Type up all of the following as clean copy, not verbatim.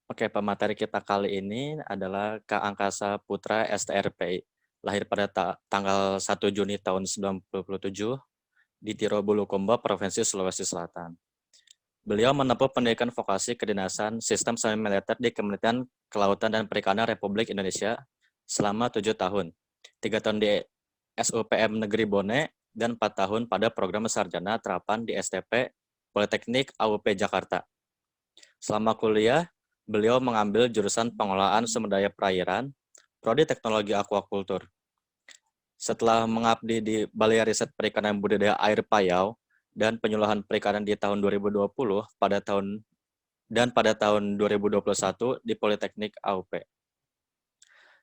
Oke, pemateri kita kali ini adalah Kak Angkasa Putra STRPI, lahir pada tanggal 1 Juni tahun 1997 di Tiro Bulukumba, Provinsi Sulawesi Selatan. Beliau menempuh pendidikan vokasi kedinasan sistem semi militer di Kementerian Kelautan dan Perikanan Republik Indonesia selama 7 tahun. 3 tahun di SUPM Negeri Bone dan 4 tahun pada program sarjana terapan di STP Politeknik AUP Jakarta. Selama kuliah, beliau mengambil jurusan pengelolaan sumber daya perairan, prodi teknologi aquaculture. Setelah mengabdi di Balai Riset Perikanan Budidaya Air Payau dan penyuluhan perikanan di tahun 2020 pada tahun 2021 di Politeknik AUP.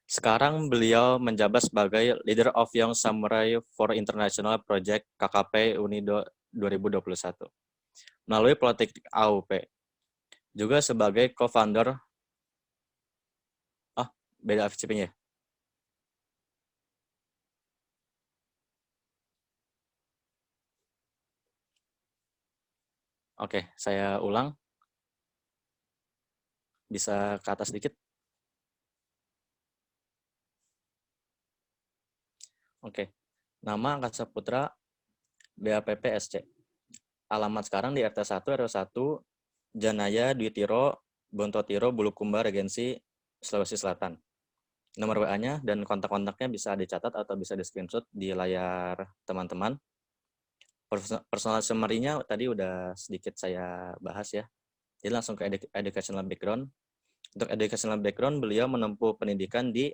Sekarang beliau menjabat sebagai Leader of Young Samurai for International Project KKP Unido 2021 melalui Politeknik AUP. Juga sebagai co-founder beda FCP-nya. Oke, saya ulang. Bisa ke atas sedikit. Oke. Nama Angkasa Putra BAPP SC. Alamat sekarang di RT 1 RW 1 Janaya Dwi Tiro Bontotiro Bulukumba Regensi Sulawesi Selatan. Nomor WA-nya dan kontak-kontaknya bisa dicatat atau bisa di-screenshot di layar teman-teman. Personal summary-nya tadi udah sedikit saya bahas ya. Jadi langsung ke educational background. Untuk educational background, beliau menempuh pendidikan di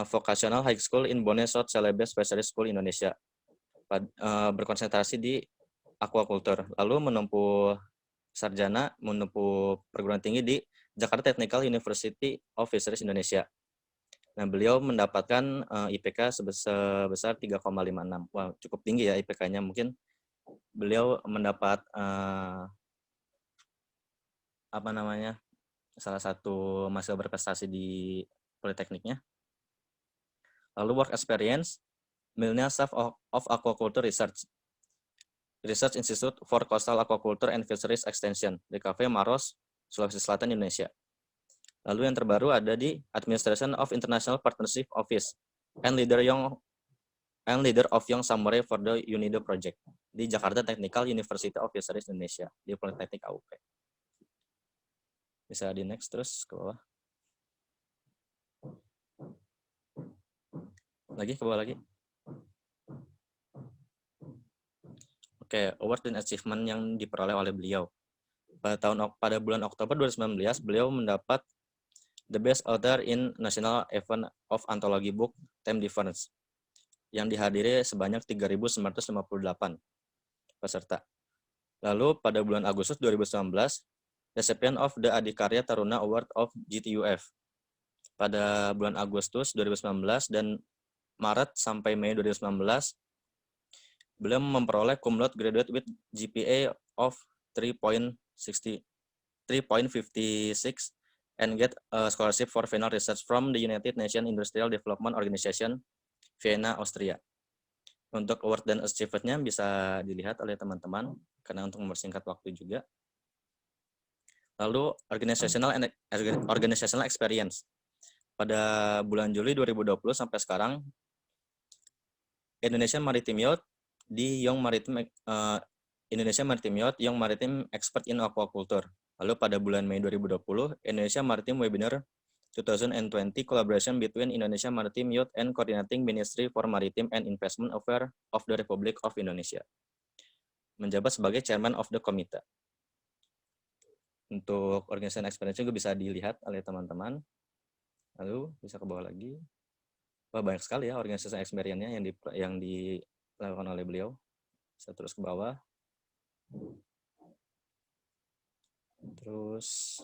Vocational High School in Bone South Celebes Specialist School Indonesia. Berkonsentrasi di aquaculture. Lalu menempuh perguruan tinggi di Jakarta Technical University of Fisheries Indonesia. Nah, beliau mendapatkan IPK sebesar 3,56. Wah, cukup tinggi ya IPK-nya. Mungkin beliau mendapat salah satu mahasiswa berprestasi di Politekniknya. Lalu work experience, Millennial Staff of Aquaculture Research Institute for Coastal Aquaculture and Fisheries Extension, DKV Maros, Sulawesi Selatan, Indonesia. Lalu yang terbaru ada di Administration of International Partnership Office and Leader of Young Samurai for the UNIDO Project di Jakarta Technical University of Fisheries Indonesia di Politeknik AUP. Bisa di next terus ke bawah. Lagi ke bawah lagi. Oke, award dan achievement yang diperoleh oleh beliau. Pada bulan Oktober 2019, beliau mendapat The Best Author in National Event of Anthology Book Time Difference yang dihadiri sebanyak 3.958 peserta. Lalu pada bulan Agustus 2019, recipient of the Adikarya Taruna Award of GTUF. Pada bulan Agustus 2019 dan Maret sampai Mei 2019, beliau memperoleh cum laude graduate with GPA of 3.56 and get a scholarship for final research from the United Nations Industrial Development Organization, Vienna, Austria. Untuk award dan achievement-nya bisa dilihat oleh teman-teman, karena untuk mempersingkat waktu juga. Lalu organizational experience. Pada bulan Juli 2020 sampai sekarang, Indonesia Maritime Yacht di Young Maritime Expert in Aquaculture. Lalu pada bulan Mei 2020, Indonesia Maritime Webinar 2020 collaboration between Indonesia Maritime Yacht and Coordinating Ministry for Maritime and Investment Affairs of the Republic of Indonesia. Menjabat sebagai Chairman of the Committee. Untuk organization experience juga bisa dilihat oleh teman-teman. Lalu bisa ke bawah lagi. Wah, banyak sekali ya organisasi experience-nya yang dilakukan oleh beliau. Bisa terus ke bawah. Terus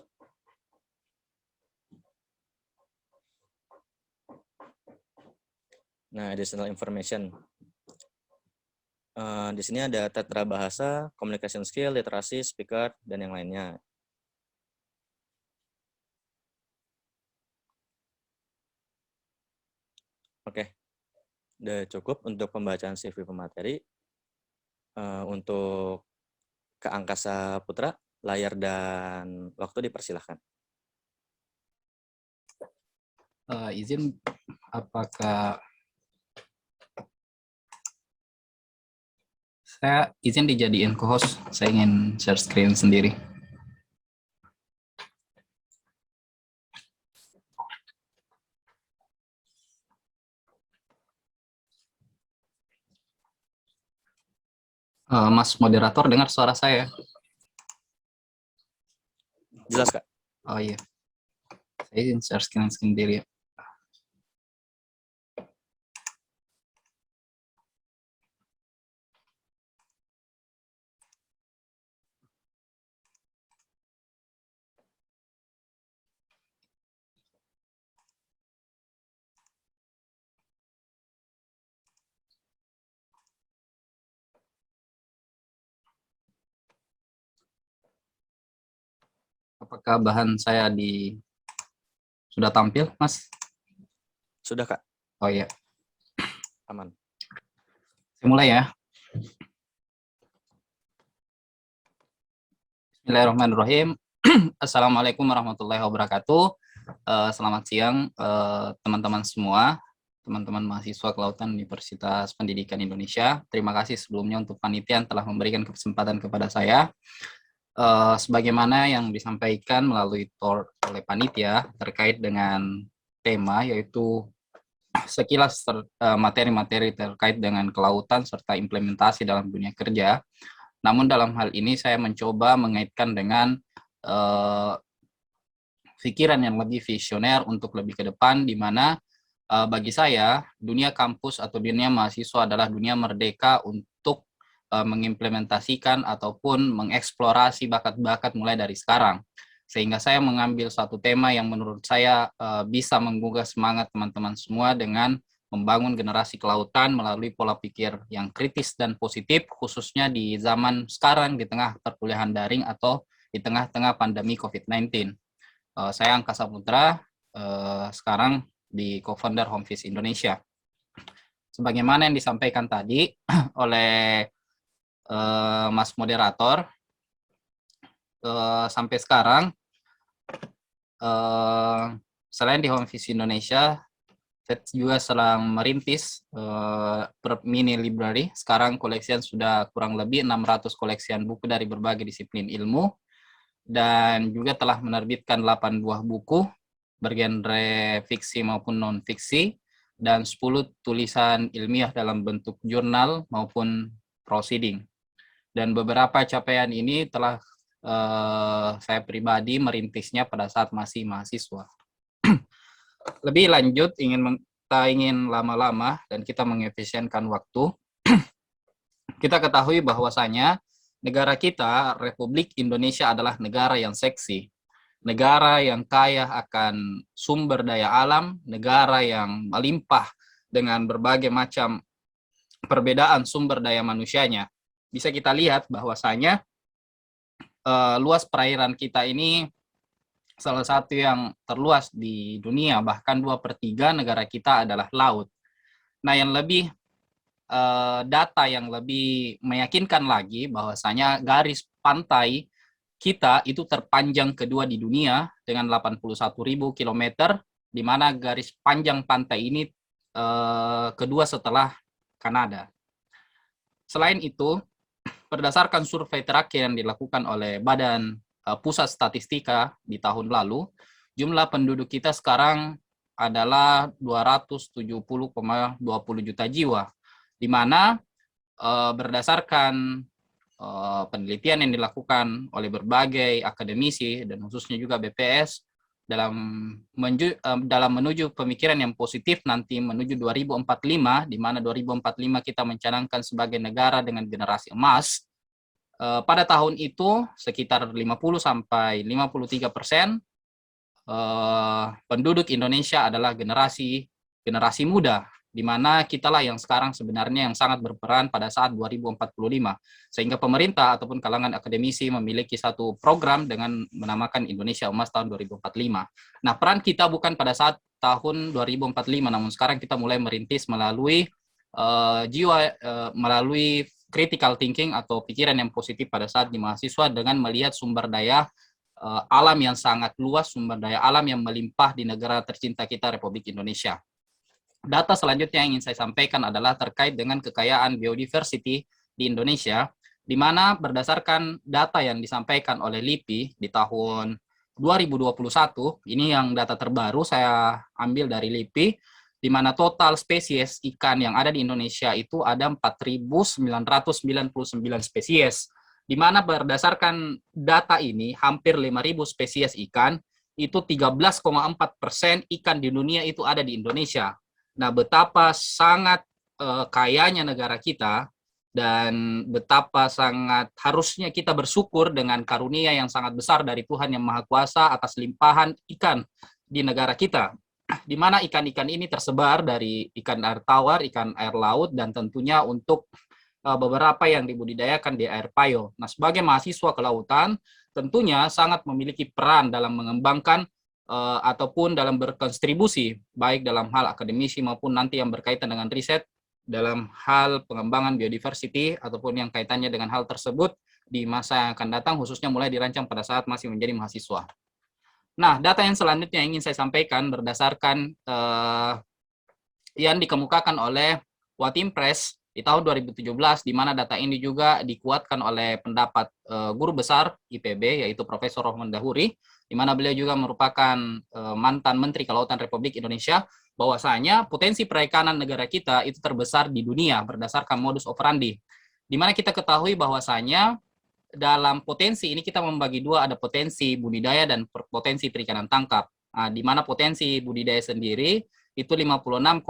additional information. Di sini ada tetra bahasa, communication skill, literasi, speaker, dan yang lainnya. Oke, udah cukup untuk pembacaan CV pemateri. Untuk Kak Angkasa Putra, layar dan waktu dipersilahkan. Izin, apakah saya izin dijadiin co-host? Saya ingin share screen sendiri. Mas moderator, dengar suara saya? Jelas, Kak. Oh iya, saya izin share screen sendiri. Apakah bahan saya sudah tampil, Mas? Sudah, Kak. Oh iya. Aman. Saya mulai ya. Bismillahirrahmanirrahim. Assalamualaikum warahmatullahi wabarakatuh. Selamat siang teman-teman semua, teman-teman mahasiswa Kelautan Universitas Pendidikan Indonesia. Terima kasih sebelumnya untuk panitia telah memberikan kesempatan kepada saya. Sebagaimana yang disampaikan melalui oleh panitia terkait dengan tema, yaitu sekilas materi-materi terkait dengan kelautan serta implementasi dalam dunia kerja. Namun dalam hal ini saya mencoba mengaitkan dengan pikiran yang lebih visioner untuk lebih ke depan, di mana bagi saya dunia kampus atau dunia mahasiswa adalah dunia merdeka untuk mengimplementasikan ataupun mengeksplorasi bakat-bakat mulai dari sekarang. Sehingga saya mengambil satu tema yang menurut saya bisa menggugah semangat teman-teman semua dengan membangun generasi kelautan melalui pola pikir yang kritis dan positif, khususnya di zaman sekarang di tengah perkuliahan daring atau di tengah-tengah pandemi COVID-19. Saya Angka Saputra, sekarang di co-founder Homefish Indonesia. Sebagaimana yang disampaikan tadi oleh Mas Moderator, sampai sekarang selain di Homefish Indonesia, saya juga sedang merintis mini library. Sekarang koleksian sudah kurang lebih 600 koleksian buku dari berbagai disiplin ilmu, dan juga telah menerbitkan 8 buah buku bergenre fiksi maupun non-fiksi, dan 10 tulisan ilmiah dalam bentuk jurnal maupun proceeding. Dan beberapa capaian ini telah saya pribadi merintisnya pada saat masih mahasiswa. Lebih lanjut, ingin lama-lama dan kita mengefisienkan waktu, kita ketahui bahwasanya negara kita, Republik Indonesia, adalah negara yang seksi, negara yang kaya akan sumber daya alam, negara yang melimpah dengan berbagai macam perbedaan sumber daya manusianya. Bisa kita lihat bahwasanya luas perairan kita ini salah satu yang terluas di dunia, bahkan 2/3 negara kita adalah laut. Nah, yang lebih data yang lebih meyakinkan lagi bahwasanya garis pantai kita itu terpanjang kedua di dunia dengan 81.000 km, di mana garis panjang pantai ini kedua setelah Kanada. Selain itu, berdasarkan survei terakhir yang dilakukan oleh Badan Pusat Statistika di tahun lalu, jumlah penduduk kita sekarang adalah 270,20 juta jiwa, di mana berdasarkan penelitian yang dilakukan oleh berbagai akademisi dan khususnya juga BPS dalam menuju pemikiran yang positif nanti menuju 2045, di mana 2045 kita mencanangkan sebagai negara dengan generasi emas. Pada tahun itu sekitar 50-53% penduduk Indonesia adalah generasi muda, di mana kitalah yang sekarang sebenarnya yang sangat berperan pada saat 2045, sehingga pemerintah ataupun kalangan akademisi memiliki satu program dengan menamakan Indonesia Emas tahun 2045. Nah, peran kita bukan pada saat tahun 2045, namun sekarang kita mulai merintis melalui melalui critical thinking atau pikiran yang positif pada saat di mahasiswa dengan melihat sumber daya alam yang sangat luas, sumber daya alam yang melimpah di negara tercinta kita, Republik Indonesia. Data selanjutnya yang ingin saya sampaikan adalah terkait dengan kekayaan biodiversity di Indonesia, di mana berdasarkan data yang disampaikan oleh LIPI di tahun 2021, ini yang data terbaru saya ambil dari LIPI, di mana total spesies ikan yang ada di Indonesia itu ada 4.999 spesies, di mana berdasarkan data ini hampir 5.000 spesies ikan, itu 13,4% ikan di dunia itu ada di Indonesia. Nah, betapa sangat kayanya negara kita dan betapa sangat harusnya kita bersyukur dengan karunia yang sangat besar dari Tuhan Yang Maha Kuasa atas limpahan ikan di negara kita, di mana ikan-ikan ini tersebar dari ikan air tawar, ikan air laut, dan tentunya untuk beberapa yang dibudidayakan di air payo. Nah, sebagai mahasiswa kelautan, tentunya sangat memiliki peran dalam mengembangkan ataupun dalam berkontribusi, baik dalam hal akademisi maupun nanti yang berkaitan dengan riset, dalam hal pengembangan biodiversity ataupun yang kaitannya dengan hal tersebut di masa yang akan datang, khususnya mulai dirancang pada saat masih menjadi mahasiswa. Nah, data yang selanjutnya yang ingin saya sampaikan berdasarkan yang dikemukakan oleh Watim Press di tahun 2017, di mana data ini juga dikuatkan oleh pendapat guru besar IPB, yaitu Profesor Rohman Dahuri, di mana beliau juga merupakan mantan Menteri Kelautan Republik Indonesia, bahwasanya potensi perikanan negara kita itu terbesar di dunia berdasarkan modus operandi. Di mana kita ketahui bahwasanya dalam potensi ini kita membagi dua, ada potensi budidaya dan potensi perikanan tangkap. Di mana potensi budidaya sendiri itu 56,8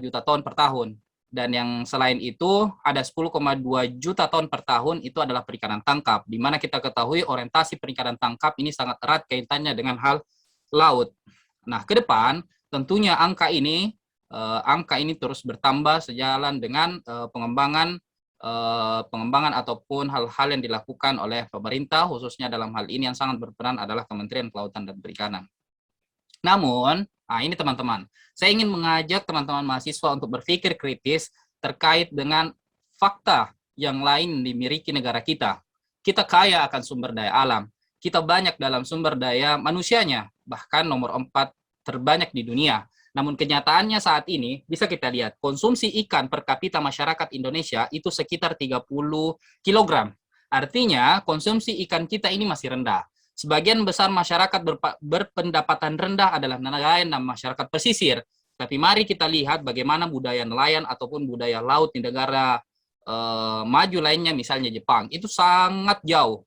juta ton per tahun. Dan yang selain itu ada 10,2 juta ton per tahun itu adalah perikanan tangkap, di mana kita ketahui orientasi perikanan tangkap ini sangat erat kaitannya dengan hal laut. Nah, ke depan tentunya angka ini terus bertambah sejalan dengan pengembangan ataupun hal-hal yang dilakukan oleh pemerintah, khususnya dalam hal ini yang sangat berperan adalah Kementerian Kelautan dan Perikanan. Namun, ini teman-teman, saya ingin mengajak teman-teman mahasiswa untuk berpikir kritis terkait dengan fakta yang lain dimiliki negara kita. Kita kaya akan sumber daya alam, kita banyak dalam sumber daya manusianya, bahkan nomor 4 terbanyak di dunia. Namun kenyataannya saat ini bisa kita lihat, konsumsi ikan per kapita masyarakat Indonesia itu sekitar 30 kg. Artinya konsumsi ikan kita ini masih rendah. Sebagian besar masyarakat berpendapatan rendah adalah nelayan dan masyarakat pesisir. Tapi mari kita lihat bagaimana budaya nelayan ataupun budaya laut di negara maju lainnya, misalnya Jepang, itu sangat jauh.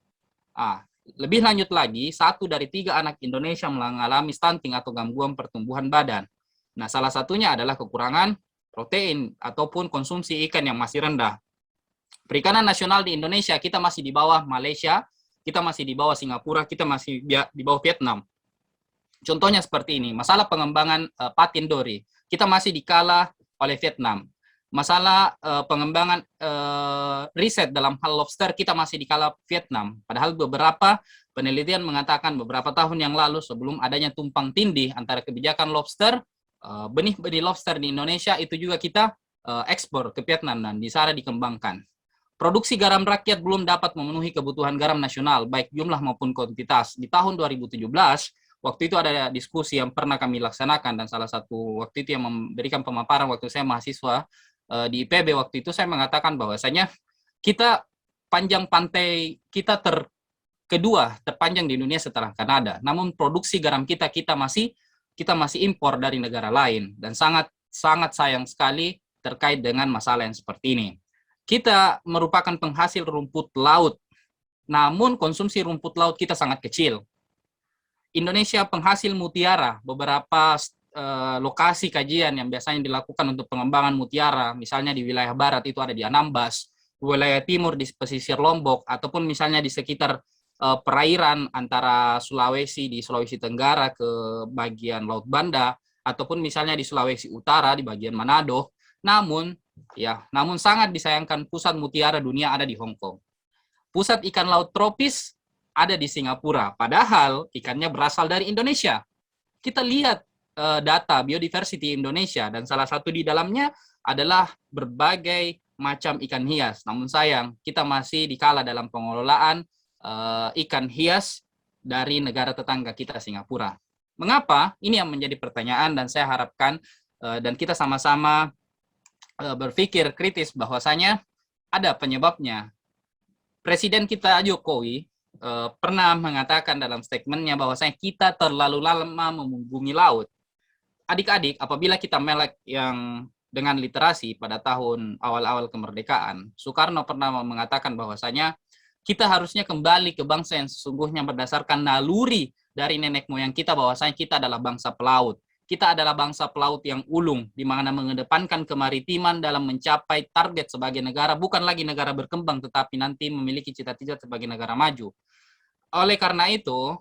Lebih lanjut lagi, 1 dari 3 anak Indonesia mengalami stunting atau gangguan pertumbuhan badan. Nah, salah satunya adalah kekurangan protein ataupun konsumsi ikan yang masih rendah. Perikanan nasional di Indonesia, kita masih di bawah Malaysia, kita masih di bawah Singapura, kita masih di bawah Vietnam. Contohnya seperti ini, masalah pengembangan patin dori, kita masih dikalah oleh Vietnam. Masalah pengembangan riset dalam hal lobster, kita masih dikalah Vietnam. Padahal beberapa penelitian mengatakan beberapa tahun yang lalu sebelum adanya tumpang tindih antara kebijakan lobster, benih-benih lobster di Indonesia itu juga kita ekspor ke Vietnam dan di sana dikembangkan. Produksi garam rakyat belum dapat memenuhi kebutuhan garam nasional, baik jumlah maupun kuantitas. Di tahun 2017, waktu itu ada diskusi yang pernah kami laksanakan, dan salah satu waktu itu yang memberikan pemaparan waktu saya mahasiswa di IPB waktu itu, saya mengatakan bahwasanya kita panjang pantai kita kedua terpanjang di dunia setelah Kanada. Namun produksi garam kita masih impor dari negara lain, dan sangat sayang sekali terkait dengan masalah yang seperti ini. Kita merupakan penghasil rumput laut, namun konsumsi rumput laut kita sangat kecil. Indonesia penghasil mutiara, beberapa lokasi kajian yang biasanya dilakukan untuk pengembangan mutiara, misalnya di wilayah barat itu ada di Anambas, wilayah timur di pesisir Lombok, ataupun misalnya di sekitar perairan antara Sulawesi di Sulawesi Tenggara ke bagian Laut Banda, ataupun misalnya di Sulawesi Utara di bagian Manado. Namun sangat disayangkan pusat mutiara dunia ada di Hong Kong. Pusat ikan laut tropis ada di Singapura, padahal ikannya berasal dari Indonesia. Kita lihat data biodiversity Indonesia, dan salah satu di dalamnya adalah berbagai macam ikan hias. Namun sayang, kita masih dikalah dalam pengelolaan ikan hias dari negara tetangga kita Singapura. Mengapa? Ini yang menjadi pertanyaan dan saya harapkan dan kita sama-sama berpikir kritis bahwasanya ada penyebabnya. Presiden kita Jokowi pernah mengatakan dalam statementnya bahwasanya kita terlalu lama mengunjungi laut. Adik-adik, apabila kita melek yang dengan literasi pada tahun awal-awal kemerdekaan, Soekarno pernah mengatakan bahwasanya kita harusnya kembali ke bangsa yang sesungguhnya berdasarkan naluri dari nenek moyang kita bahwasanya kita adalah bangsa pelaut. Kita adalah bangsa pelaut yang ulung, di mana mengedepankan kemaritiman dalam mencapai target sebagai negara, bukan lagi negara berkembang, tetapi nanti memiliki cita-cita sebagai negara maju. Oleh karena itu,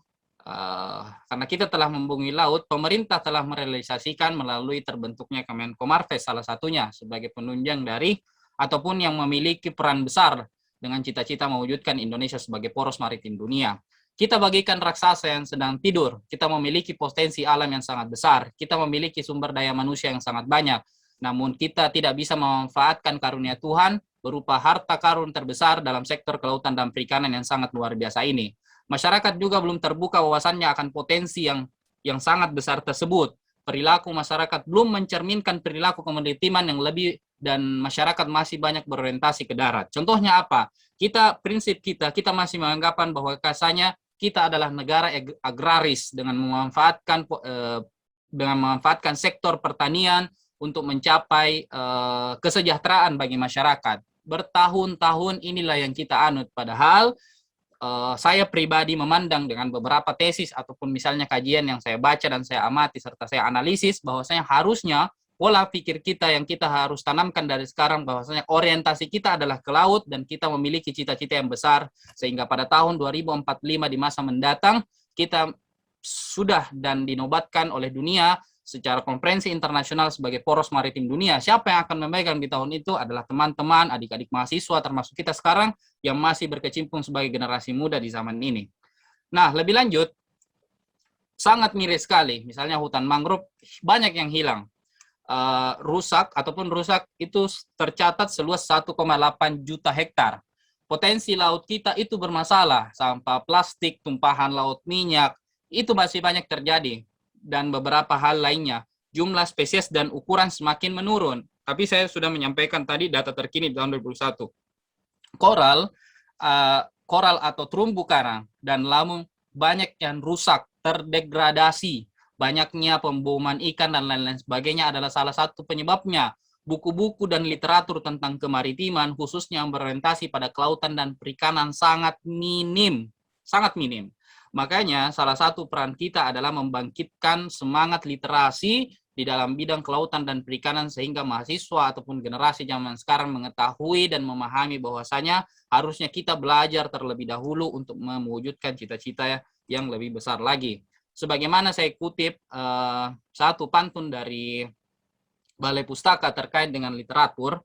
karena kita telah membumi laut, pemerintah telah merealisasikan melalui terbentuknya Kemenko Marves salah satunya sebagai penunjang dari ataupun yang memiliki peran besar dengan cita-cita mewujudkan Indonesia sebagai poros maritim dunia. Kita bagikan raksasa yang sedang tidur. Kita memiliki potensi alam yang sangat besar. Kita memiliki sumber daya manusia yang sangat banyak. Namun kita tidak bisa memanfaatkan karunia Tuhan berupa harta karun terbesar dalam sektor kelautan dan perikanan yang sangat luar biasa ini. Masyarakat juga belum terbuka wawasannya akan potensi yang sangat besar tersebut. Perilaku masyarakat belum mencerminkan perilaku kemaritiman yang lebih dan masyarakat masih banyak berorientasi ke darat. Contohnya apa? Prinsip kita masih menganggapan bahwa kasarnya kita adalah negara agraris dengan memanfaatkan sektor pertanian untuk mencapai kesejahteraan bagi masyarakat. Bertahun-tahun inilah yang kita anut, padahal saya pribadi memandang dengan beberapa tesis ataupun misalnya kajian yang saya baca dan saya amati serta saya analisis bahwasanya harusnya pola pikir kita yang kita harus tanamkan dari sekarang bahwasanya orientasi kita adalah ke laut dan kita memiliki cita-cita yang besar sehingga pada tahun 2045 di masa mendatang kita sudah dan dinobatkan oleh dunia secara konferensi internasional sebagai poros maritim dunia. Siapa yang akan memegang di tahun itu adalah teman-teman, adik-adik mahasiswa termasuk kita sekarang yang masih berkecimpung sebagai generasi muda di zaman ini. Nah, lebih lanjut, sangat miris sekali. Misalnya hutan mangrove banyak yang hilang. Rusak itu tercatat seluas 1,8 juta hektar. Potensi laut kita itu bermasalah. Sampah plastik, tumpahan laut minyak, itu masih banyak terjadi. Dan beberapa hal lainnya. Jumlah spesies dan ukuran semakin menurun. Tapi saya sudah menyampaikan tadi data terkini di tahun 2021. Koral atau terumbu karang dan lamun banyak yang rusak, terdegradasi. Banyaknya pemboman ikan dan lain-lain sebagainya adalah salah satu penyebabnya. Buku-buku dan literatur tentang kemaritiman, khususnya yang berorientasi pada kelautan dan perikanan sangat minim. Sangat minim. Makanya salah satu peran kita adalah membangkitkan semangat literasi di dalam bidang kelautan dan perikanan sehingga mahasiswa ataupun generasi zaman sekarang mengetahui dan memahami bahwasanya harusnya kita belajar terlebih dahulu untuk mewujudkan cita-cita yang lebih besar lagi. Sebagaimana saya kutip satu pantun dari Balai Pustaka terkait dengan literatur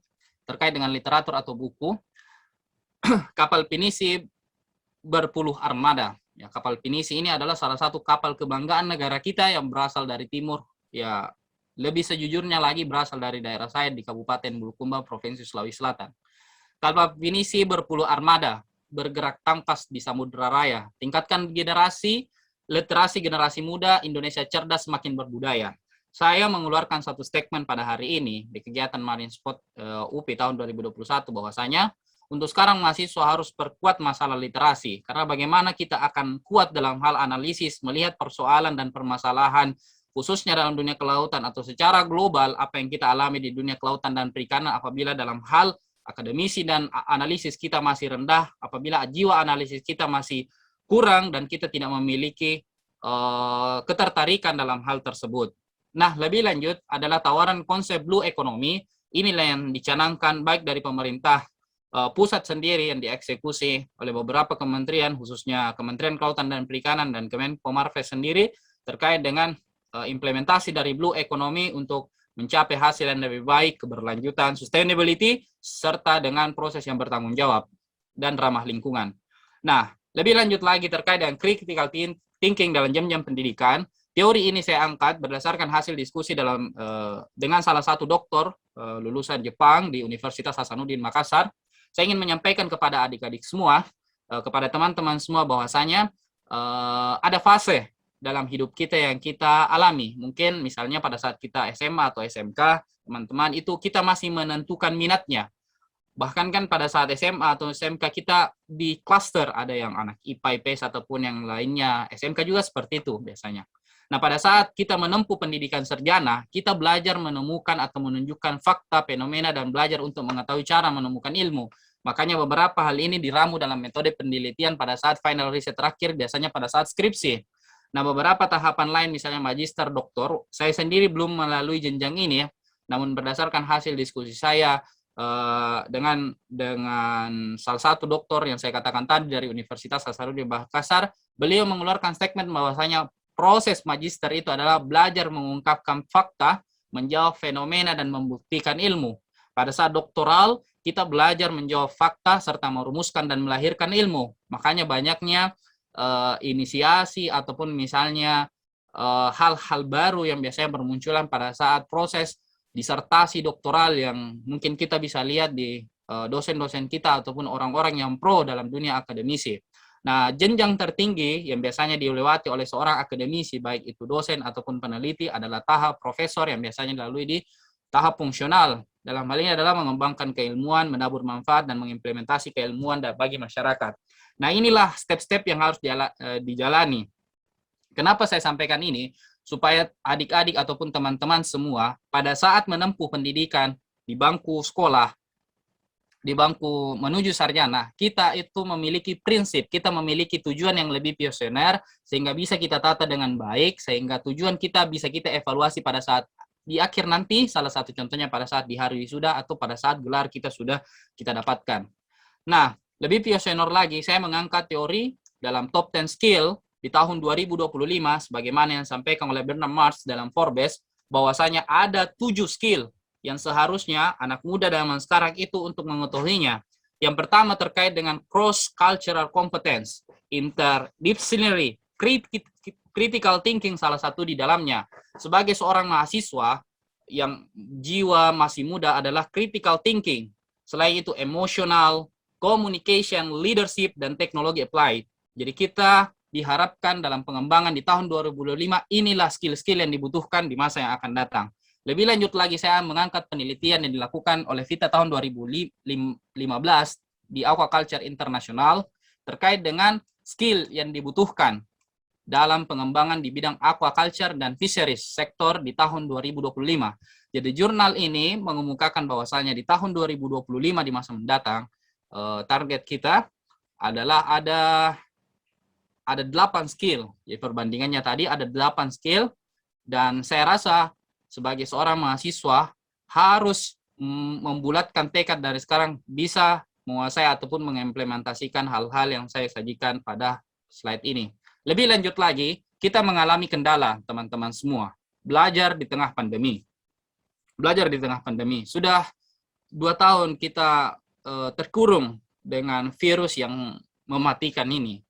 atau buku, kapal pinisi berpuluh armada. Ya, kapal pinisi ini adalah salah satu kapal kebanggaan negara kita yang berasal dari timur. Ya, lebih sejujurnya lagi berasal dari daerah saya di Kabupaten Bulukumba, Provinsi Sulawesi Selatan. Kapal pinisi berpuluh armada, bergerak tangkas di Samudra Raya. Tingkatkan literasi generasi muda, Indonesia cerdas semakin berbudaya. Saya mengeluarkan satu statement pada hari ini di kegiatan Marine Spot UP tahun 2021 bahwasanya untuk sekarang mahasiswa harus perkuat masalah literasi karena bagaimana kita akan kuat dalam hal analisis melihat persoalan dan permasalahan khususnya dalam dunia kelautan atau secara global apa yang kita alami di dunia kelautan dan perikanan apabila dalam hal akademisi dan analisis kita masih rendah, apabila jiwa analisis kita masih kurang dan kita tidak memiliki ketertarikan dalam hal tersebut. Nah, lebih lanjut adalah tawaran konsep blue economy. Inilah yang dicanangkan baik dari pemerintah pusat sendiri yang dieksekusi oleh beberapa kementerian, khususnya Kementerian Kelautan dan Perikanan dan Kemenko Marves sendiri terkait dengan implementasi dari blue economy untuk mencapai hasil yang lebih baik, keberlanjutan, sustainability, serta dengan proses yang bertanggung jawab dan ramah lingkungan. Nah, lebih lanjut lagi terkait dengan critical thinking dalam jam-jam pendidikan, teori ini saya angkat berdasarkan hasil diskusi dengan salah satu doktor lulusan Jepang di Universitas Hasanuddin Makassar. Saya ingin menyampaikan kepada adik-adik semua, kepada teman-teman semua bahwasanya ada fase dalam hidup kita yang kita alami. Mungkin misalnya pada saat kita SMA atau SMK, teman-teman, itu kita masih menentukan minatnya. Bahkan kan pada saat SMA atau SMK kita di cluster, ada yang anak IPA, IPS, ataupun yang lainnya. SMK juga seperti itu biasanya. Nah, pada saat kita menempuh pendidikan sarjana, kita belajar menemukan atau menunjukkan fakta, fenomena, dan belajar untuk mengetahui cara menemukan ilmu. Makanya beberapa hal ini diramu dalam metode penelitian pada saat final riset terakhir, biasanya pada saat skripsi. Nah, beberapa tahapan lain, misalnya magister, doktor, saya sendiri belum melalui jenjang ini ya. Namun berdasarkan hasil diskusi saya dengan salah satu doktor yang saya katakan tadi dari Universitas Hasanuddin Makassar, beliau mengeluarkan statement bahwasanya proses magister itu adalah belajar mengungkapkan fakta, menjawab fenomena, dan membuktikan ilmu. Pada saat doktoral, kita belajar menjawab fakta serta merumuskan dan melahirkan ilmu. Makanya banyaknya inisiasi ataupun misalnya hal-hal baru yang biasanya bermunculan pada saat proses disertasi doktoral yang mungkin kita bisa lihat di dosen-dosen kita ataupun orang-orang yang pro dalam dunia akademisi. Nah, jenjang tertinggi yang biasanya dilewati oleh seorang akademisi, baik itu dosen ataupun peneliti, adalah tahap profesor yang biasanya dilalui di tahap fungsional. Dalam hal ini adalah mengembangkan keilmuan, menabur manfaat, dan mengimplementasi keilmuan bagi masyarakat. Nah, inilah step-step yang harus dijalani. Kenapa saya sampaikan ini? Supaya adik-adik ataupun teman-teman semua pada saat menempuh pendidikan di bangku sekolah, di bangku menuju sarjana, kita itu memiliki prinsip, kita memiliki tujuan yang lebih visioner, sehingga bisa kita tata dengan baik, sehingga tujuan kita bisa kita evaluasi pada saat di akhir nanti, salah satu contohnya pada saat di hari wisuda atau pada saat gelar kita sudah kita dapatkan. Nah, lebih visioner lagi, saya mengangkat teori dalam top 10 skill di tahun 2025, sebagaimana yang disampaikan oleh Bernard Marx dalam Forbes, bahwasanya ada 7 skill yang seharusnya anak muda zaman sekarang itu untuk mengetahuinya. Yang pertama terkait dengan cross-cultural competence, interdisciplinary, critical thinking salah satu di dalamnya. Sebagai seorang mahasiswa yang jiwa masih muda adalah critical thinking. Selain itu emotional, communication, leadership, dan teknologi applied. Jadi kita diharapkan dalam pengembangan di tahun 2025, inilah skill-skill yang dibutuhkan di masa yang akan datang. Lebih lanjut lagi, saya mengangkat penelitian yang dilakukan oleh VITA tahun 2015 di Aquaculture International terkait dengan skill yang dibutuhkan dalam pengembangan di bidang aquaculture dan fisheries sektor di tahun 2025. Jadi jurnal ini mengemukakan bahwasanya di tahun 2025 di masa mendatang, target kita adalah ada 8 skill. Jadi perbandingannya tadi ada 8 skill, dan saya rasa sebagai seorang mahasiswa harus membulatkan tekad dari sekarang bisa menguasai ataupun mengimplementasikan hal-hal yang saya sajikan pada slide ini. Lebih lanjut lagi, kita mengalami kendala, teman-teman semua. Belajar di tengah pandemi. Belajar di tengah pandemi. Sudah 2 tahun kita terkurung dengan virus yang mematikan ini.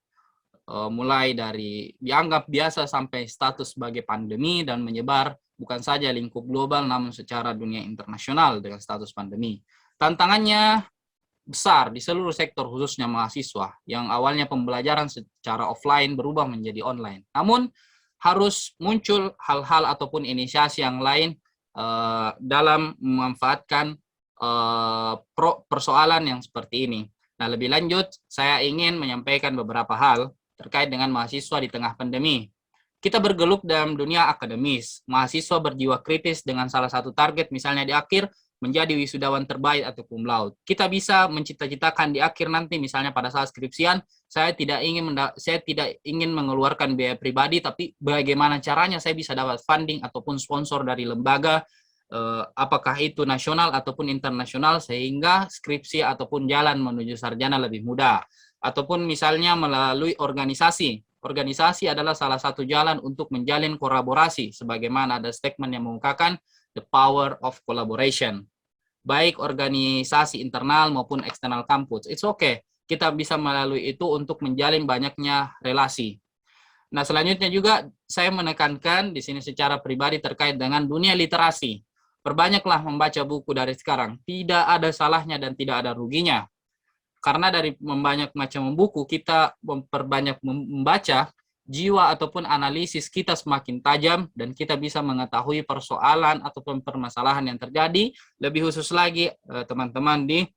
Mulai dari dianggap biasa sampai status sebagai pandemi dan menyebar bukan saja lingkup global namun secara dunia internasional dengan status pandemi. Tantangannya besar di seluruh sektor, khususnya mahasiswa yang awalnya pembelajaran secara offline berubah menjadi online. Namun harus muncul hal-hal ataupun inisiasi yang lain dalam memanfaatkan persoalan yang seperti ini. Nah, lebih lanjut saya ingin menyampaikan beberapa hal terkait dengan mahasiswa di tengah pandemi. Kita bergelut dalam dunia akademis. Mahasiswa berjiwa kritis dengan salah satu target misalnya di akhir menjadi wisudawan terbaik atau cum laude. Kita bisa mencita-citakan di akhir nanti misalnya pada saat skripsian, saya tidak ingin mengeluarkan biaya pribadi, tapi bagaimana caranya saya bisa dapat funding ataupun sponsor dari lembaga, apakah itu nasional ataupun internasional, sehingga skripsi ataupun jalan menuju sarjana lebih mudah. Ataupun misalnya melalui organisasi. Organisasi adalah salah satu jalan untuk menjalin kolaborasi, sebagaimana ada statement yang mengungkapkan the power of collaboration. Baik organisasi internal maupun eksternal kampus. It's okay. Kita bisa melalui itu untuk menjalin banyaknya relasi. Nah, selanjutnya juga saya menekankan di sini secara pribadi terkait dengan dunia literasi. Perbanyaklah membaca buku dari sekarang. Tidak ada salahnya dan tidak ada ruginya. Karena dari membanyak macam buku, kita memperbanyak membaca, jiwa ataupun analisis kita semakin tajam dan kita bisa mengetahui persoalan ataupun permasalahan yang terjadi, lebih khusus lagi teman-teman di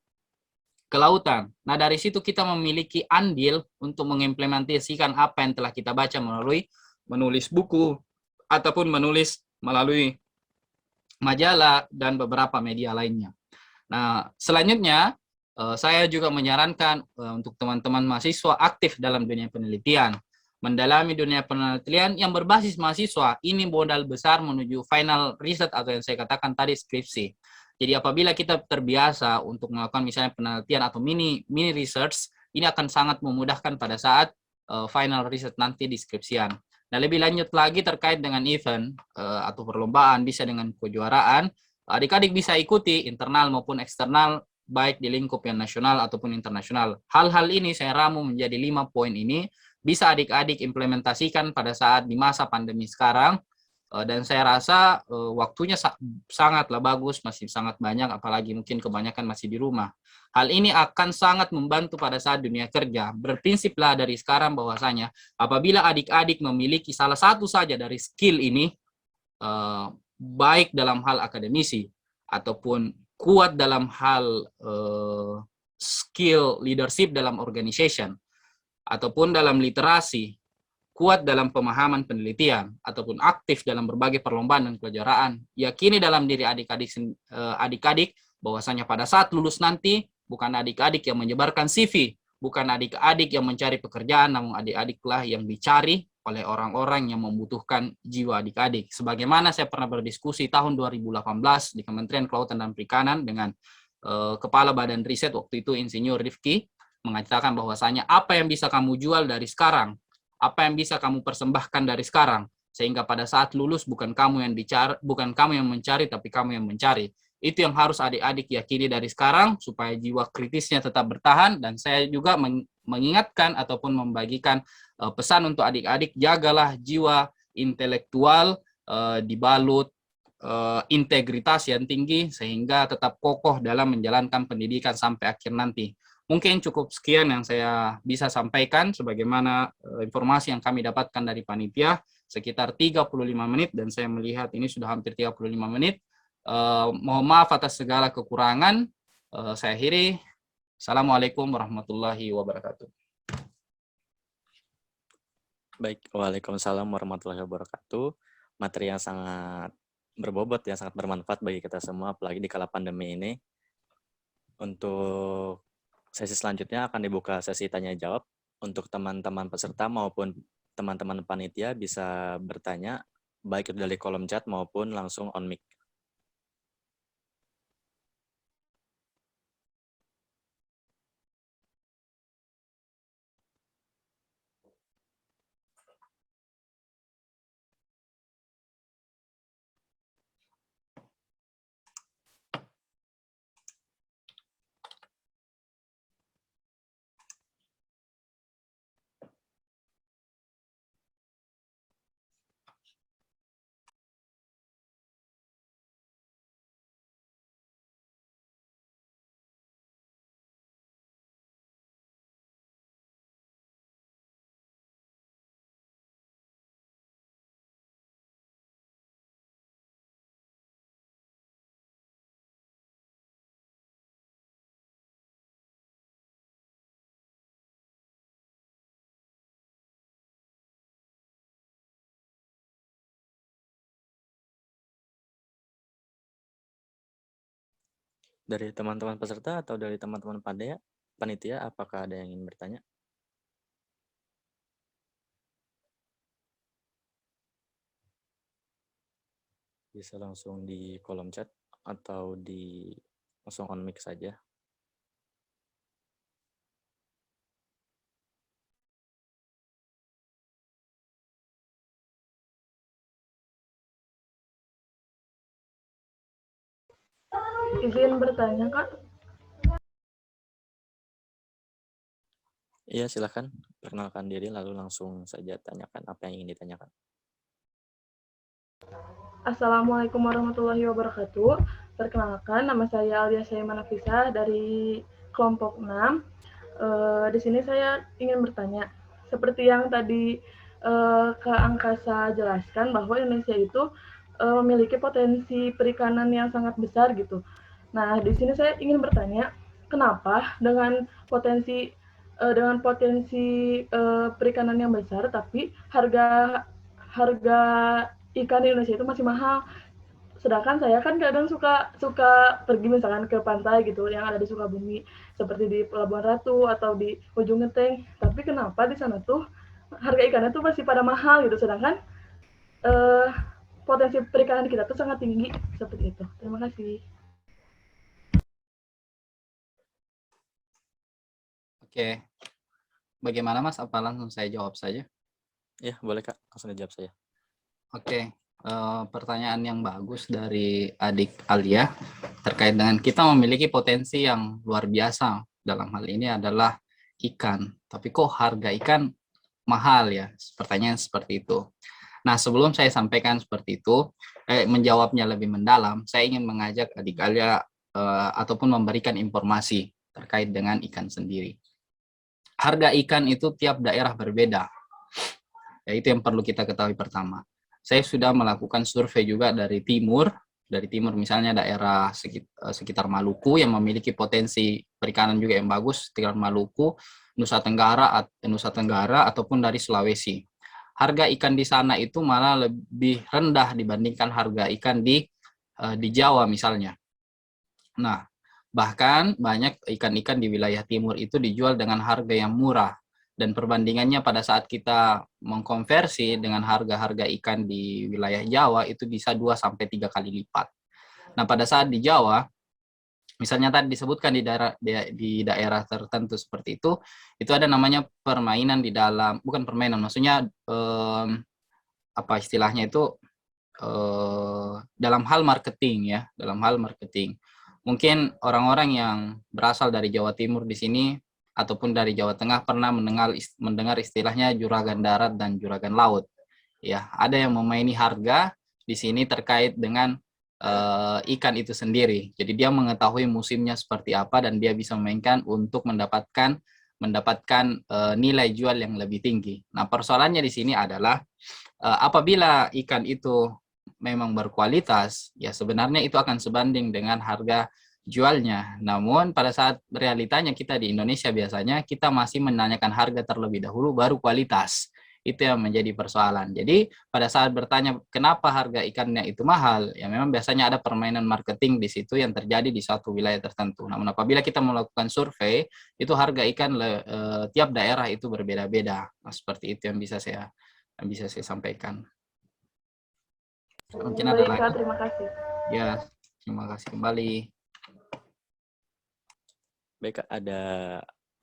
kelautan. Nah, dari situ kita memiliki andil untuk mengimplementasikan apa yang telah kita baca melalui menulis buku ataupun menulis melalui majalah dan beberapa media lainnya. Nah, selanjutnya saya juga menyarankan untuk teman-teman mahasiswa aktif dalam dunia penelitian. Mendalami dunia penelitian yang berbasis mahasiswa, ini modal besar menuju final riset atau yang saya katakan tadi skripsi. Jadi apabila kita terbiasa untuk melakukan misalnya penelitian atau mini research, ini akan sangat memudahkan pada saat final riset nanti di skripsian. Nah, lebih lanjut lagi terkait dengan event atau perlombaan, bisa dengan kejuaraan, adik-adik bisa ikuti internal maupun eksternal, baik di lingkup yang nasional ataupun internasional. Hal-hal ini saya ramu menjadi 5 poin ini, bisa adik-adik implementasikan pada saat di masa pandemi sekarang, dan saya rasa waktunya sangatlah bagus, masih sangat banyak, apalagi mungkin kebanyakan masih di rumah. Hal ini akan sangat membantu pada saat dunia kerja. Berprinsiplah dari sekarang bahwasanya apabila adik-adik memiliki salah satu saja dari skill ini, baik dalam hal akademisi ataupun kuat dalam hal skill leadership dalam organization ataupun dalam literasi, kuat dalam pemahaman penelitian ataupun aktif dalam berbagai perlombaan dan kejuaraan, yakini dalam diri adik-adik bahwasanya pada saat lulus nanti bukan adik-adik yang menyebarkan CV, bukan adik-adik yang mencari pekerjaan, namun adik-adiklah yang dicari oleh orang-orang yang membutuhkan jiwa adik-adik. Sebagaimana saya pernah berdiskusi tahun 2018 di Kementerian Kelautan dan Perikanan dengan Kepala Badan Riset waktu itu Insinyur Rifki, mengatakan bahwasanya apa yang bisa kamu jual dari sekarang, apa yang bisa kamu persembahkan dari sekarang, sehingga pada saat lulus bukan kamu yang dicari, bukan kamu yang mencari, tapi kamu yang mencari. Itu yang harus adik-adik yakini dari sekarang supaya jiwa kritisnya tetap bertahan. Dan saya juga mengingatkan ataupun membagikan pesan untuk adik-adik, jagalah jiwa intelektual dibalut integritas yang tinggi sehingga tetap kokoh dalam menjalankan pendidikan sampai akhir nanti. Mungkin cukup sekian yang saya bisa sampaikan sebagaimana informasi yang kami dapatkan dari panitia, sekitar 35 menit dan saya melihat ini sudah hampir 35 menit. Mohon maaf atas segala kekurangan. Saya akhiri. Assalamualaikum warahmatullahi wabarakatuh. Baik, waalaikumsalam warahmatullahi wabarakatuh. Materi yang sangat berbobot, yang sangat bermanfaat bagi kita semua, apalagi di kala pandemi ini. Untuk sesi selanjutnya akan dibuka sesi tanya jawab. Untuk teman-teman peserta maupun teman-teman panitia bisa bertanya, baik itu dari kolom chat maupun langsung on mic. Dari teman-teman peserta atau dari teman-teman panitia, apakah ada yang ingin bertanya? Bisa langsung di kolom chat atau langsung on mic saja. Izin bertanya, Kak. Iya, silakan. Perkenalkan diri lalu langsung saja tanyakan apa yang ingin ditanyakan. Assalamualaikum warahmatullahi wabarakatuh. Perkenalkan, nama saya Alia Syaimanafisa dari kelompok 6. Di sini saya ingin bertanya, seperti yang tadi Kak Angkasa jelaskan bahwa Indonesia itu memiliki potensi perikanan yang sangat besar gitu. Nah, di sini saya ingin bertanya, kenapa dengan potensi perikanan yang besar, tapi harga harga ikan di Indonesia itu masih mahal. Sedangkan saya kan kadang suka suka pergi misalkan ke pantai gitu yang ada di Sukabumi, seperti di Pelabuhan Ratu atau di Ujung Genteng. Tapi kenapa di sana tuh harga ikannya tuh masih pada mahal gitu, sedangkan eh, potensi perikanan kita tuh sangat tinggi seperti itu. Terima kasih. Oke, bagaimana Mas? Apa langsung saya jawab saja? Ya, boleh Kak, langsung dijawab saya. Oke, pertanyaan yang bagus dari adik Alia terkait dengan kita memiliki potensi yang luar biasa dalam hal ini adalah ikan. Tapi kok harga ikan mahal ya? Pertanyaan seperti itu. Nah, sebelum saya sampaikan seperti itu, menjawabnya lebih mendalam, saya ingin mengajak adik Alia ataupun memberikan informasi terkait dengan ikan sendiri. Harga ikan itu tiap daerah berbeda. Ya, itu yang perlu kita ketahui pertama. Saya sudah melakukan survei juga dari timur misalnya daerah sekitar Maluku yang memiliki potensi perikanan juga yang bagus, sekitar Maluku, Nusa Tenggara ataupun dari Sulawesi. Harga ikan di sana itu malah lebih rendah dibandingkan harga ikan di Jawa misalnya. Nah, bahkan banyak ikan-ikan di wilayah timur itu dijual dengan harga yang murah. Dan perbandingannya pada saat kita mengkonversi dengan harga-harga ikan di wilayah Jawa itu bisa 2-3 kali lipat. Nah, pada saat di Jawa, misalnya tadi disebutkan di daerah tertentu seperti itu ada namanya permainan di dalam, bukan permainan, maksudnya apa istilahnya itu dalam hal marketing ya, dalam hal marketing. Mungkin orang-orang yang berasal dari Jawa Timur di sini ataupun dari Jawa Tengah pernah mendengar istilahnya juragan darat dan juragan laut. Ya, ada yang memaini harga di sini terkait dengan ikan itu sendiri. Jadi dia mengetahui musimnya seperti apa dan dia bisa memainkan untuk mendapatkan nilai jual yang lebih tinggi. Nah, persoalannya di sini adalah apabila ikan itu memang berkualitas, ya sebenarnya itu akan sebanding dengan harga jualnya. Namun pada saat realitanya kita di Indonesia biasanya kita masih menanyakan harga terlebih dahulu baru kualitas. Itu yang menjadi persoalan. Jadi pada saat bertanya kenapa harga ikannya itu mahal, ya memang biasanya ada permainan marketing di situ yang terjadi di suatu wilayah tertentu. Namun apabila kita melakukan survei, itu harga ikan tiap daerah itu berbeda-beda. Nah, seperti itu yang bisa saya sampaikan. Mungkin ada Baik, Kak, lagi? terima kasih. Ya, terima kasih kembali. Baik Kak, ada